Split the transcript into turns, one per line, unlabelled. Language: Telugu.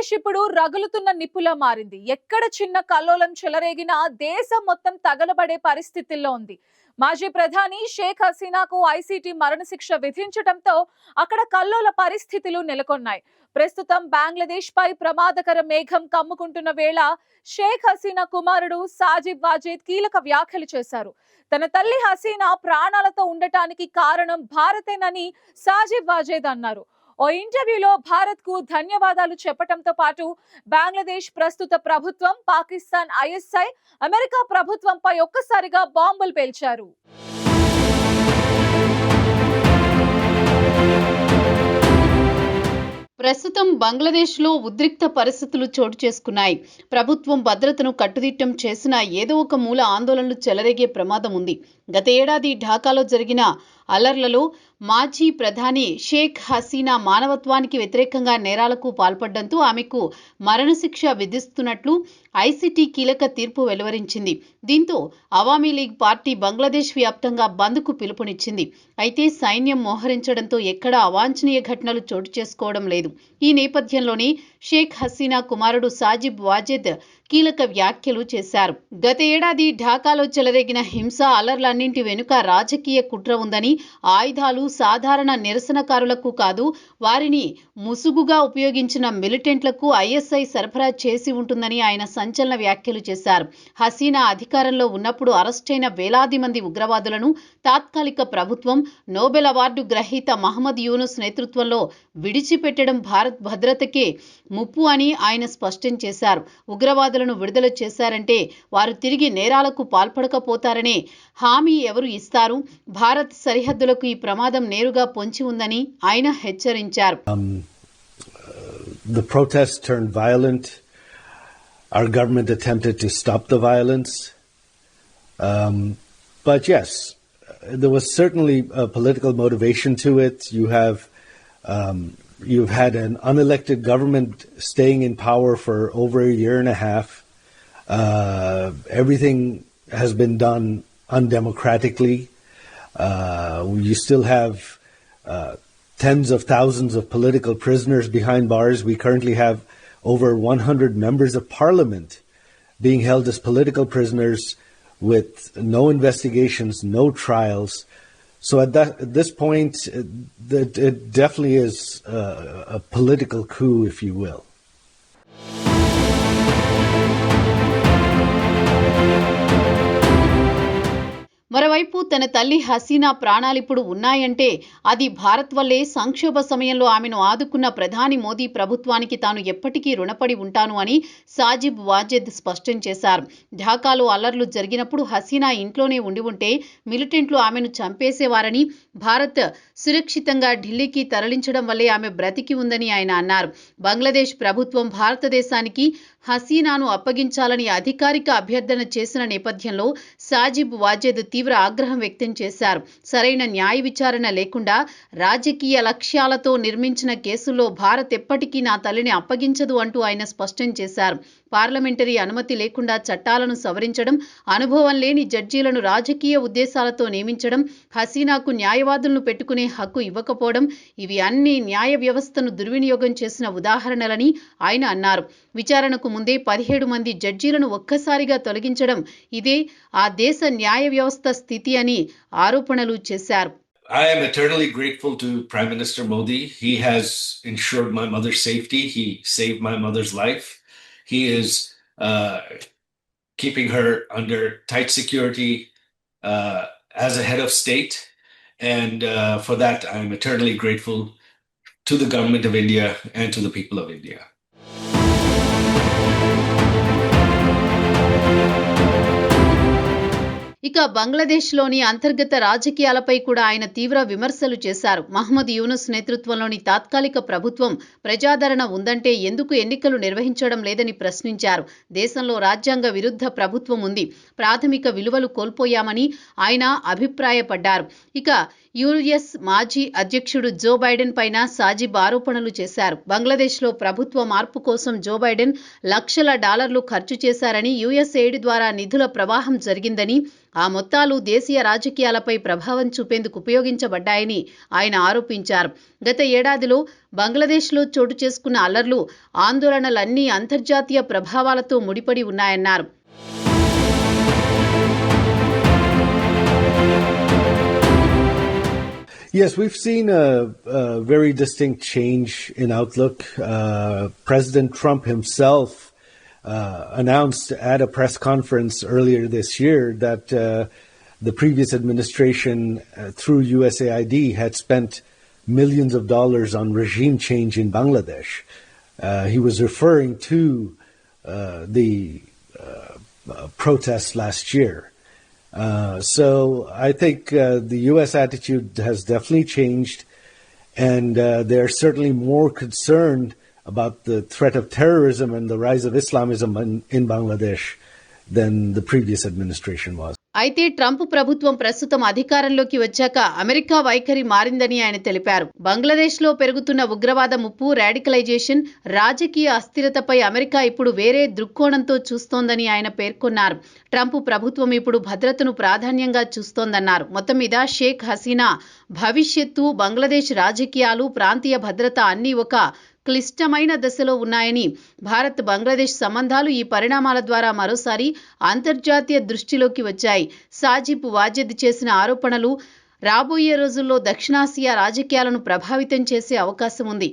బంగ్లాదేశ్ ఇప్పుడు రగులుతున్న నిప్పులా మారింది. ఎక్కడ చిన్న కల్లోలం చెలరేగినా దేశం మొత్తం తగలబడే పరిస్థితుల్లో ఉంది. మాజీ ప్రధాని షేక్ హసీనాకు ఐసీటీ మరణశిక్ష విధించడంతో అక్కడ కల్లోల పరిస్థితులు నెలకొన్నాయి. ప్రస్తుతం బంగ్లాదేశ్ పై ప్రమాదకర మేఘం కమ్ముకుంటున్న వేళ షేక్ హసీనా కుమారుడు సాజిబ్ వాజేద్ కీలక వ్యాఖ్యలు చేశారు. తన తల్లి హసీనా ప్రాణాలతో ఉండటానికి కారణం భారతేనని సాజిబ్ వాజేద్ అన్నారు. ఓ ఇంటర్వ్యూలో భారత్ కు ధన్యవాదాలు చెప్పడంతో పాటు బంగ్లాదేశ్ ప్రస్తుత ప్రభుత్వం, పాకిస్తాన్ ఐఎస్ఐ, అమెరికా ప్రభుత్వంపై ఒక్కసారిగా బాంబులు పేల్చారు.
ప్రస్తుతం బంగ్లాదేశ్లో ఉద్రిక్త పరిస్థితులు చోటు చేసుకున్నాయి. ప్రభుత్వం భద్రతను కట్టుదిట్టం చేసినా ఏదో ఒక మూల ఆందోళనలు చెలరేగే ప్రమాదం ఉంది. గత ఏడాది ఢాకాలో జరిగిన అల్లర్లలో మాజీ ప్రధాని షేక్ హసీనా మానవత్వానికి వ్యతిరేకంగా నేరాలకు పాల్పడడంతో ఆమెకు మరణశిక్ష విధిస్తున్నట్లు ఐసీటీ కీలక తీర్పు వెలువరించింది. దీంతో అవామీ లీగ్ పార్టీ బంగ్లాదేశ్ వ్యాప్తంగా బంద్కు పిలుపునిచ్చింది. అయితే సైన్యం మోహరించడంతో ఎక్కడా అవాంఛనీయ ఘటనలు చోటు చేసుకోవడం లేదు. ఈ నేపథ్యంలోనే షేక్ హసీనా కుమారుడు సాజిబ్ వాజేద్ కీలక వ్యాఖ్యలు చేశారు. గత ఏడాది ఢాకాలో చెలరేగిన హింస అల్లర్లన్నింటి వెనుక రాజకీయ కుట్ర ఉందని, ఆయుధాలు సాధారణ నిరసనకారులకు కాదు, వారిని ముసుగుగా ఉపయోగించిన మిలిటెంట్లకు ఐఎస్ఐ సరఫరా చేసి ఉంటుందని ఆయన సంచలన వ్యాఖ్యలు చేశారు. హసీనా అధికారంలో ఉన్నప్పుడు అరెస్టైన వేలాది మంది ఉగ్రవాదులను తాత్కాలిక ప్రభుత్వం నోబెల్ అవార్డు గ్రహీత మహమ్మద్ యూనుస్ నేతృత్వంలో విడిచిపెట్టడం భారత్ భద్రతకే ముప్పు అని ఆయన స్పష్టం చేశారు. ఉగ్రవాదులను విడుదల చేశారంటే వారు తిరిగి నేరాలకు పాల్పడకపోతారనే హామీ ఎవరు ఇస్తారు? భారత్ సరిహద్దులకు ఈ ప్రమాదం నేరుగా పొంచి ఉందని ఆయన హెచ్చరించారు.
The protests turned violent. Our government attempted to stop the violence. But yes, there was certainly a political motivation to it. You've had an unelected government staying in power for over a year and a half. Everything has been done undemocratically. You still have tens of thousands of political prisoners behind bars. We currently have over 100 members of parliament being held as political prisoners with no investigations, no trials. So at this point, it definitely is a political coup, if you will.
మరోవైపు తన తల్లి హసీనా ప్రాణాలిప్పుడు ఉన్నాయంటే అది భారత్ వల్లే. సంక్షోభ సమయంలో ఆమెను ఆదుకున్న ప్రధాని మోదీ ప్రభుత్వానికి తాను ఎప్పటికీ రుణపడి ఉంటాను అని సాజిబ్ వాజేద్ స్పష్టం చేశారు. ఢాకాలో అల్లర్లు జరిగినప్పుడు హసీనా ఇంట్లోనే ఉండి ఉంటే మిలిటెంట్లు ఆమెను చంపేసేవారని, భారత్ సురక్షితంగా ఢిల్లీకి తరలించడం వల్లే ఆమె బ్రతికి ఉందని ఆయన అన్నారు. బంగ్లాదేశ్ ప్రభుత్వం భారతదేశానికి హసీనాను అప్పగించాలని అధికారిక అభ్యర్థన చేసిన నేపథ్యంలో సాజిబ్ వాజేద్ తీవ్ర ఆగ్రహం వ్యక్తం చేశారు. సరైన న్యాయ విచారణ లేకుండా రాజకీయ లక్ష్యాలతో నిర్మించిన కేసుల్లో భారత్ ఎప్పటికీ నా తల్లిని అప్పగించదు అంటూ ఆయన స్పష్టం చేశారు. పార్లమెంటరీ అనుమతి లేకుండా చట్టాలను సవరించడం, అనుభవం లేని జడ్జీలను రాజకీయ ఉద్దేశాలతో నియమించడం, హసీనాకు న్యాయవాదులను పెట్టుకునే హక్కు ఇవ్వకపోవడం, ఇవి అన్ని న్యాయ వ్యవస్థను దుర్వినియోగం చేసిన ఉదాహరణలని ఆయన అన్నారు. విచారణకు ముందే 17 మంది జడ్జీలను ఒక్కసారిగా తొలగించడం ఇదే ఆ దేశ న్యాయ వ్యవస్థ స్థితి అని ఆరోపణలు చేశారు.
I am eternally grateful to Prime Minister Modi. He has ensured my mother's safety. He saved my mother's life. He is keeping her under tight security as a head of state. And for that, I am eternally grateful to the government of India and to the people of India.
ఇక బంగ్లాదేశ్లోని అంతర్గత రాజకీయాలపై కూడా ఆయన తీవ్ర విమర్శలు చేశారు. మహమ్మద్ యూనుస్ నేతృత్వంలోని తాత్కాలిక ప్రభుత్వం ప్రజాదరణ ఉందంటే ఎందుకు ఎన్నికలు నిర్వహించడం లేదని ప్రశ్నించారు. దేశంలో రాజ్యాంగ విరుద్ధ ప్రభుత్వం ఉంది, ప్రాథమిక విలువలు కోల్పోయామని ఆయన అభిప్రాయపడ్డారు. ఇక యుఎస్ మాజీ అధ్యక్షుడు జో బైడెన్ పైన సాజిబ్ ఆరోపణలు చేశారు. బంగ్లాదేశ్లో ప్రభుత్వ మార్పు కోసం జో బైడెన్ లక్షల డాలర్లు ఖర్చు చేశారని, యుఎస్ ఎయిడ్ ద్వారా నిధుల ప్రవాహం జరిగిందని, ఆ మొత్తాలు దేశీయ రాజకీయాలపై ప్రభావం చూపేందుకు ఉపయోగించబడ్డాయని ఆయన ఆరోపించారు. గత ఏడాదిలో బంగ్లాదేశ్లో చోటు చేసుకున్న అల్లర్లు, ఆందోళనలన్నీ అంతర్జాతీయ ప్రభావాలతో ముడిపడి ఉన్నాయన్నారు.
Yes, we've seen a very distinct change in outlook. President Trump himself announced at a press conference earlier this year that the previous administration, through USAID, had spent millions of dollars on regime change in Bangladesh. He was referring to the protests last year. So I think the U.S. attitude has definitely changed, and they're certainly more concerned about the threat of terrorism and the rise of Islamism in Bangladesh than the previous administration was.
అయితే ట్రంప్ ప్రభుత్వం ప్రస్తుతం అధికారంలోకి వచ్చాక అమెరికా వైఖరి మారిందని ఆయన తెలిపారు. బంగ్లాదేశ్లో పెరుగుతున్న ఉగ్రవాద ముప్పు, రాడికలైజేషన్, రాజకీయ అస్థిరతపై అమెరికా ఇప్పుడు వేరే దృక్కోణంతో చూస్తోందని ఆయన పేర్కొన్నారు. ట్రంప్ ప్రభుత్వం ఇప్పుడు భద్రతను ప్రాధాన్యంగా చూస్తోందన్నారు. మొత్తం మీద షేక్ హసీనా భవిష్యత్తు, బంగ్లాదేశ్ రాజకీయాలు, ప్రాంతీయ భద్రత అన్నీ ఒక క్లిష్టమైన దశలో ఉన్నాయని, భారత్ బంగ్లాదేశ్ సంబంధాలు ఈ పరిణామాల ద్వారా మరోసారి అంతర్జాతీయ దృష్టిలోకి వచ్చాయి. సాజిబ్ వాజెద్ చేసిన ఆరోపణలు రాబోయే రోజుల్లో దక్షిణాసియా రాజకీయాలను ప్రభావితం చేసే అవకాశం ఉంది.